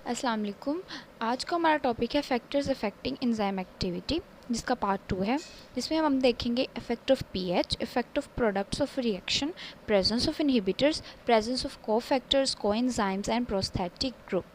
अस्सलाम वालेकुम। आज का हमारा टॉपिक है फैक्टर्स अफेक्टिंग एंजाइम एक्टिविटी, जिसका पार्ट 2 है, जिसमें हम देखेंगे effect of pH, effect of products of reaction, presence of inhibitors, presence of cofactors, coenzymes and prosthetic group.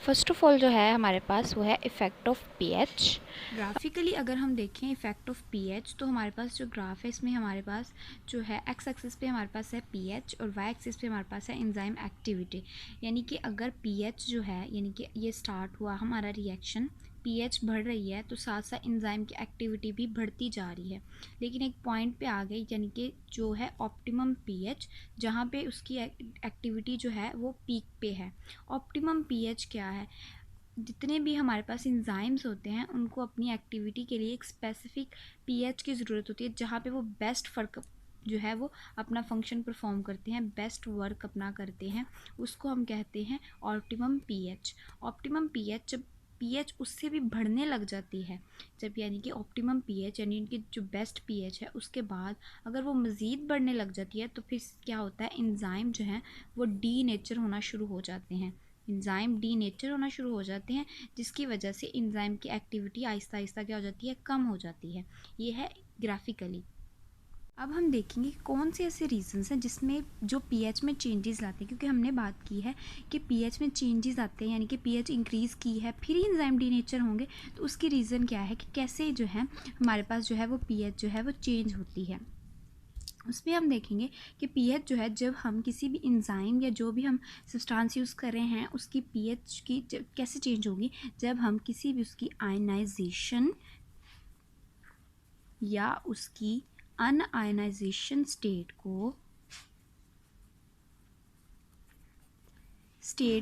First of all जो है हमारे पास वो है इफ़ेक्ट ऑफ पीएच। ग्राफिकली अगर हम देखें इफ़ेक्ट ऑफ पीएच, तो हमारे पास जो ग्राफ है इसमें हमारे पास जो है एक्स एक्सिस पे हमारे पास है पीएच और वाई एक्सिस पे हमारे पास है एंजाइम एक्टिविटी। यानी कि अगर पीएच जो है, यानी कि ये स्टार्ट हुआ हमारा रिएक्शन, पीएच बढ़ रही है तो साथ साथ एंजाइम की एक्टिविटी भी बढ़ती जा रही है, लेकिन एक पॉइंट पे आ गई, यानी कि जो है ऑप्टिमम पीएच, जहाँ पे उसकी एक्टिविटी जो है वो पीक पे है। ऑप्टिमम पीएच क्या है? जितने भी हमारे पास एंजाइम्स होते हैं उनको अपनी एक्टिविटी के लिए एक स्पेसिफिक पीएच की ज़रूरत होती है, जहाँ पे वो बेस्ट फर्क जो है वो अपना फंक्शन परफॉर्म करते हैं, बेस्ट वर्क अपना करते हैं, उसको हम कहते हैं ऑप्टिमम पीएच। ऑप्टिमम पीएच जब पीएच उससे भी बढ़ने लग जाती है, जब यानी कि ऑप्टिमम पीएच यानी कि जो बेस्ट पीएच है उसके बाद अगर वो मज़ीद बढ़ने लग जाती है तो फिर क्या होता है, एंजाइम जो हैं वो डी नेचर होना शुरू हो जाते हैं। एंजाइम डी नेचर होना शुरू हो जाते हैं, जिसकी वजह से एंजाइम की एक्टिविटी आहिस्ता आहिस्ता क्या हो जाती है, कम हो जाती है। ये है ग्राफिकली। अब हम देखेंगे कौन से ऐसे रीजंस हैं जिसमें जो पीएच में चेंजेस लाते हैं, क्योंकि हमने बात की है कि पीएच में चेंजेस आते हैं, यानी कि पीएच इंक्रीज़ की है फिर ही एंजाइम डीनेचर होंगे। तो उसकी रीज़न क्या है कि कैसे जो है हमारे पास जो है वो पीएच जो है वो चेंज होती है। उसमें हम देखेंगे कि पीएच जो है, जब हम किसी भी एंजाइम या जो भी हम सब्सटेंस यूज़ कर रहे हैं उसकी पीएच की कैसे चेंज होगी, जब हम किसी भी उसकी आयनाइजेशन या उसकी अनआयनाइजेशन स्टेट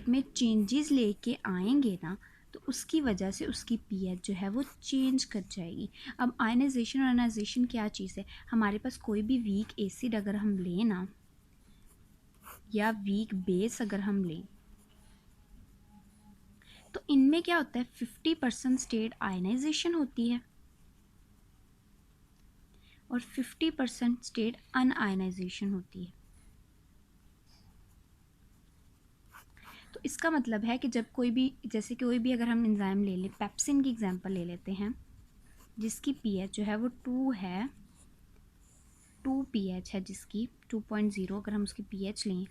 में चेंजेस लेके आएंगे ना, तो उसकी वजह से उसकी पीएच जो है वो चेंज कर जाएगी। अब आयनाइजेशन और अनाइजेशन क्या चीज़ है? हमारे पास कोई भी वीक एसिड अगर हम लें ना, या वीक बेस अगर हम लें, तो इनमें क्या होता है, 50% स्टेट आयनाइजेशन होती है और 50% स्टेट अनआयनाइजेशन होती है। तो इसका मतलब है कि जब कोई भी, जैसे कोई भी अगर हम एंजाइम ले लें, पेप्सिन की एग्जांपल ले लेते हैं, जिसकी पीएच जो है वो 2 है, 2 पीएच है, जिसकी 2.0 अगर हम उसकी पीएच लें,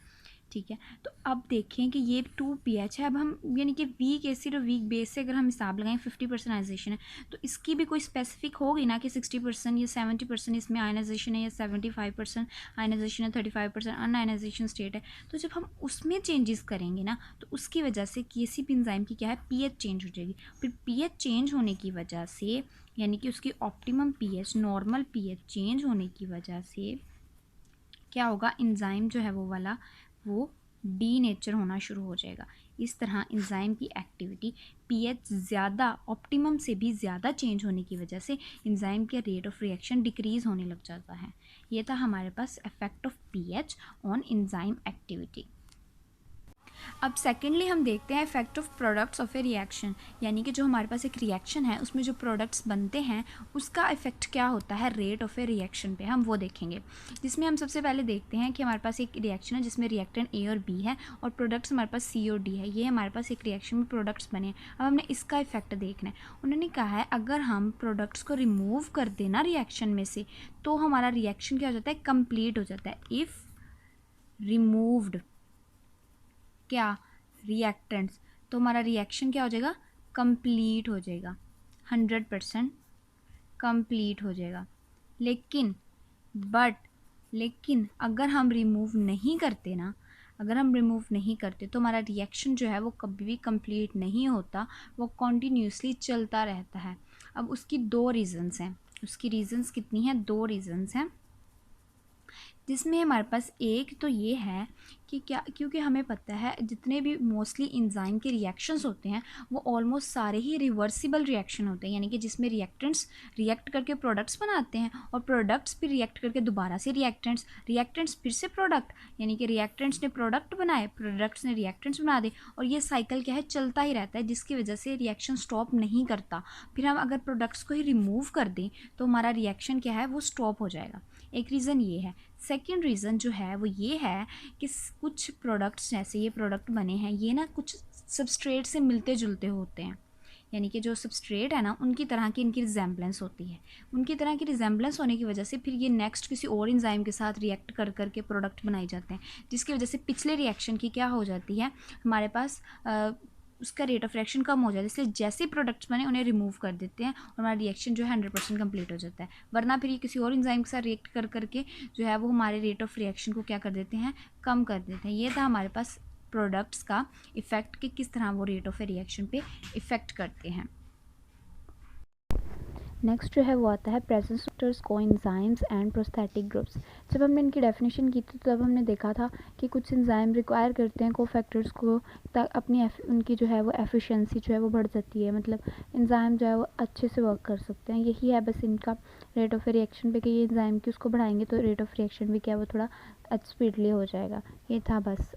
ठीक है। तो अब देखें कि ये 2 पीएच है। अब हम यानी कि वीक एसिड और वीक बेस से अगर हम हिसाब लगाएं, 50% आयनाइजेशन है, तो इसकी भी कोई स्पेसिफिक होगी ना कि 60% या 70% इसमें आयनाइजेशन है, या 75% आयनाइजेशन है, 35% अनआयनाइजेशन स्टेट है। तो जब हम उसमें चेंजेस करेंगे ना, तो उसकी वजह से किसी भी एंजाइम की क्या है, पीएच चेंज हो जाएगी। फिर पीएच चेंज होने की वजह से, यानी कि उसकी optimum pH, normal pH change होने की वजह से क्या होगा, एंजाइम जो है वो वाला वो डी नेचर होना शुरू हो जाएगा। इस तरह एंजाइम की एक्टिविटी पीएच ज़्यादा, ऑप्टिमम से भी ज़्यादा चेंज होने की वजह से एंजाइम के रेट ऑफ रिएक्शन डिक्रीज़ होने लग जाता है। ये था हमारे पास effect of pH on enzyme activity. अब सेकेंडली हम देखते हैं effect of products of a reaction, यानी कि जो हमारे पास एक रिएक्शन है उसमें जो प्रोडक्ट्स बनते हैं उसका इफेक्ट क्या होता है रेट ऑफ ए रिएक्शन पे, हम वो देखेंगे। जिसमें हम सबसे पहले देखते हैं कि हमारे पास एक रिएक्शन है जिसमें रिएक्टेंट ए और बी है और प्रोडक्ट्स हमारे पास सी और डी है। ये हमारे पास एक रिएक्शन में प्रोडक्ट्स बने हैं। अब हमने इसका इफेक्ट देखना है। उन्होंने कहा है अगर हम प्रोडक्ट्स को रिमूव कर देना रिएक्शन में से, तो हमारा रिएक्शन क्या हो जाता है, कंप्लीट हो जाता है। इफ़ रिमूव्ड क्या, रिएक्टेंट्स, तो हमारा रिएक्शन क्या हो जाएगा, कंप्लीट हो जाएगा, 100% कंप्लीट हो जाएगा। लेकिन अगर हम रिमूव नहीं करते ना, अगर हम रिमूव नहीं करते तो हमारा रिएक्शन जो है वो कभी भी कंप्लीट नहीं होता, वो कॉन्टीन्यूसली चलता रहता है। अब उसकी 2 रीज़न्स हैं। उसकी रीज़न्स कितनी हैं, 2 रीज़न्स हैं, जिसमें हमारे पास एक तो ये है कि क्या, क्योंकि हमें पता है जितने भी मोस्टली एंजाइम के रिएक्शंस होते हैं वो ऑलमोस्ट सारे ही रिवर्सिबल रिएक्शन होते हैं, यानी कि जिसमें रिएक्टेंट्स रिएक्ट करके प्रोडक्ट्स बनाते हैं और प्रोडक्ट्स फिर रिएक्ट करके दोबारा से रिएक्टेंट्स फिर से प्रोडक्ट, यानी कि रिएक्टेंट्स ने प्रोडक्ट बनाए, प्रोडक्ट्स ने रिएक्टेंट्स बना दे, और ये साइकिल क्या है, चलता ही रहता है, जिसकी वजह से रिएक्शन स्टॉप नहीं करता। फिर हम अगर प्रोडक्ट्स को ही रिमूव कर दें तो हमारा रिएक्शन क्या है, वो स्टॉप हो जाएगा। एक रीज़न ये है। सेकेंड रीज़न जो है वो ये है कि कुछ प्रोडक्ट्स, जैसे ये प्रोडक्ट बने हैं, ये ना कुछ सबस्ट्रेट से मिलते जुलते होते हैं, यानी कि जो सबस्ट्रेट है ना उनकी तरह की इनकी रिजेम्बलेंस होती है। उनकी तरह की रिजेम्बलेंस होने की वजह से फिर ये नेक्स्ट किसी और एंजाइम के साथ रिएक्ट कर करके प्रोडक्ट बनाए जाते हैं, जिसकी वजह से पिछले रिएक्शन की क्या हो जाती है, हमारे पास उसका रेट ऑफ रिएक्शन कम हो जाता है। इसलिए जैसे प्रोडक्ट्स बने उन्हें रिमूव कर देते हैं और हमारा रिएक्शन जो है 100% कंप्लीट हो जाता है। वरना फिर ये किसी और एंजाइम के साथ रिएक्ट कर करके जो है वो हमारे रेट ऑफ रिएक्शन को क्या कर देते हैं, कम कर देते हैं। ये था हमारे पास प्रोडक्ट्स का इफ़ेक्ट कि किस तरह वो रेट ऑफ रिएक्शन पे इफ़ेक्ट करते हैं। नेक्स्ट जो है वो आता है presence factors, coenzymes and prosthetic groups. जब हमने इनकी डेफिनेशन की थी तब हमने देखा था कि कुछ एंजाइम रिक्वायर करते हैं कोफैक्टर्स को अपनी उनकी जो है वो एफिशिएंसी जो है वो बढ़ जाती है, मतलब एंजाइम जो है वो अच्छे से वर्क कर सकते हैं। यही है बस इनका रेट ऑफ रिएक्शन पे कि ये एंजाइम की उसको बढ़ाएंगे तो रेट ऑफ रिएक्शन भी क्या है वो थोड़ा स्पीडली हो जाएगा। ये था बस।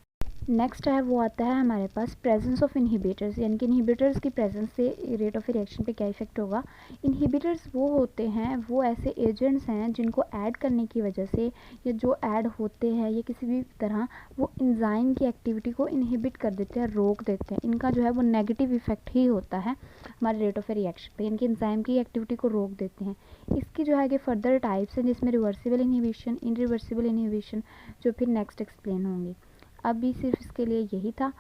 नेक्स्ट है वो आता है हमारे पास प्रेजेंस ऑफ इनहिबिटर्स, यानी कि इनहिबिटर्स की प्रेजेंस से रेट ऑफ रिएक्शन पे क्या इफेक्ट होगा। इनहिबिटर्स वो होते हैं, वो ऐसे एजेंट्स हैं जिनको ऐड करने की वजह से या जो ऐड होते हैं या किसी भी तरह वो एंजाइम की एक्टिविटी को इनहिबिट कर देते हैं, रोक देते हैं। इनका जो है वो नेगेटिव इफेक्ट ही होता है हमारे रेट ऑफ रिएक्शन पे, इनकी एंजाइम की एक्टिविटी को रोक देते हैं। इसकी जो है कि फर्दर टाइप्स हैं जिसमें रिवर्सिबल इनहिबिशन, इनरिवर्सिबल इनहिबिशन, जो फिर नेक्स्ट एक्सप्लेन होंगे। अभी सिर्फ इसके लिए यही था।